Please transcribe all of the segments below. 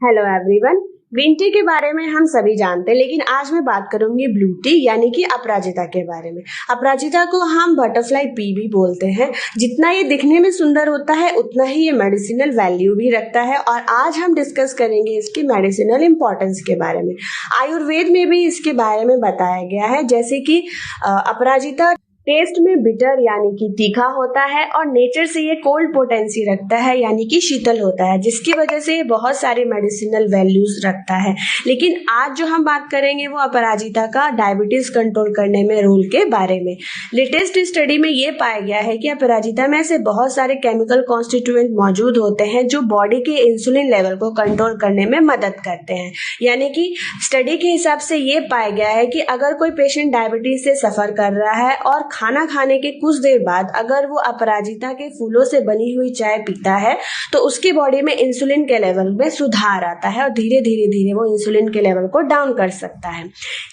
Hello everyone. Green tea के बारे में हम सभी जानते हैं, लेकिन आज मैं बात करूंगी ब्लू टी यानी कि अपराजिता के बारे में। अपराजिता को हम बटरफ्लाई पी भी बोलते हैं। जितना ये दिखने में सुंदर होता है उतना ही ये मेडिसिनल वैल्यू भी रखता है और आज हम डिस्कस करेंगे इसकी मेडिसिनल इंपॉर्टेंस के बारे में। आयुर्वेद में भी इसके बारे में बताया गया है, जैसे कि अपराजिता टेस्ट में बिटर यानी कि तीखा होता है और नेचर से ये कोल्ड पोटेंसी रखता है यानी कि शीतल होता है, जिसकी वजह से ये बहुत सारे मेडिसिनल वैल्यूज रखता है। लेकिन आज जो हम बात करेंगे वो अपराजिता का डायबिटीज कंट्रोल करने में रोल के बारे में। लेटेस्ट स्टडी में ये पाया गया है कि अपराजिता में ऐसे बहुत सारे केमिकल कॉन्स्टिट्यूएंट मौजूद होते हैं जो बॉडी के इंसुलिन लेवल को कंट्रोल करने में मदद करते हैं। यानी कि स्टडी के हिसाब से ये पाया गया है कि अगर कोई पेशेंट डायबिटीज से सफर कर रहा है और खाना खाने के कुछ देर बाद अगर वो अपराजिता के फूलों से बनी हुई चाय पीता है तो उसकी बॉडी में इंसुलिन के लेवल में सुधार आता है और धीरे धीरे वो इंसुलिन के लेवल को डाउन कर सकता है,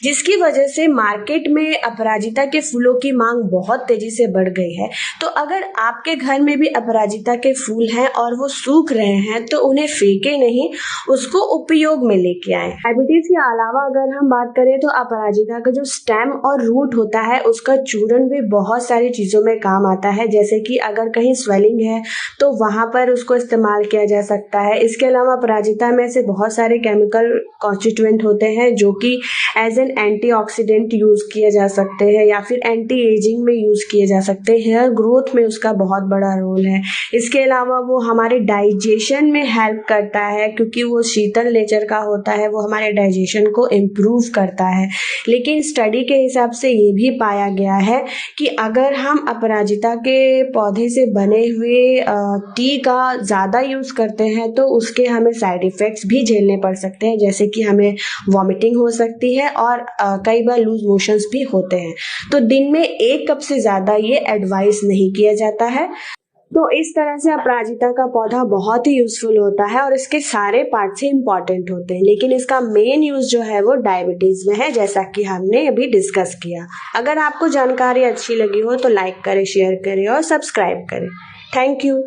जिसकी वजह से मार्केट में अपराजिता के फूलों की मांग बहुत तेजी से बढ़ गई है। तो अगर आपके घर में भी अपराजिता के फूल हैं और वो सूख रहे हैं तो उन्हें फेंके नहीं, उसको उपयोग में लेके आए। डायबिटीज के अलावा अगर हम बात करें तो अपराजिता का जो स्टेम और रूट होता है उसका चूर्ण भी बहुत सारी चीजों में काम आता है, जैसे कि अगर कहीं स्वेलिंग है तो वहां पर उसको इस्तेमाल किया जा सकता है। इसके अलावा अपराजिता में से बहुत सारे केमिकल कॉन्स्टिट्यूएंट होते हैं जो कि एज एन एंटीऑक्सीडेंट यूज किए जा सकते हैं या फिर एंटी एजिंग में यूज किए जा सकते हैं। हेयर ग्रोथ में उसका बहुत बड़ा रोल है। इसके अलावा वो हमारे डाइजेशन में हेल्प करता है, क्योंकि वो शीतल नेचर का होता है, वो हमारे डाइजेशन को इम्प्रूव करता है। लेकिन स्टडी के हिसाब से ये भी पाया गया है कि अगर हम अपराजिता के पौधे से बने हुए टी का ज़्यादा यूज़ करते हैं तो उसके हमें साइड इफ़ेक्ट्स भी झेलने पड़ सकते हैं, जैसे कि हमें वॉमिटिंग हो सकती है और कई बार लूज मोशंस भी होते हैं। तो दिन में 1 कप से ज़्यादा ये एडवाइस नहीं किया जाता है। तो इस तरह से अपराजिता का पौधा बहुत ही यूजफुल होता है और इसके सारे पार्ट से इम्पॉर्टेंट होते हैं, लेकिन इसका मेन यूज जो है वो डायबिटीज में है, जैसा कि हमने अभी डिस्कस किया। अगर आपको जानकारी अच्छी लगी हो तो लाइक करें, शेयर करें और सब्सक्राइब करें। Thank you.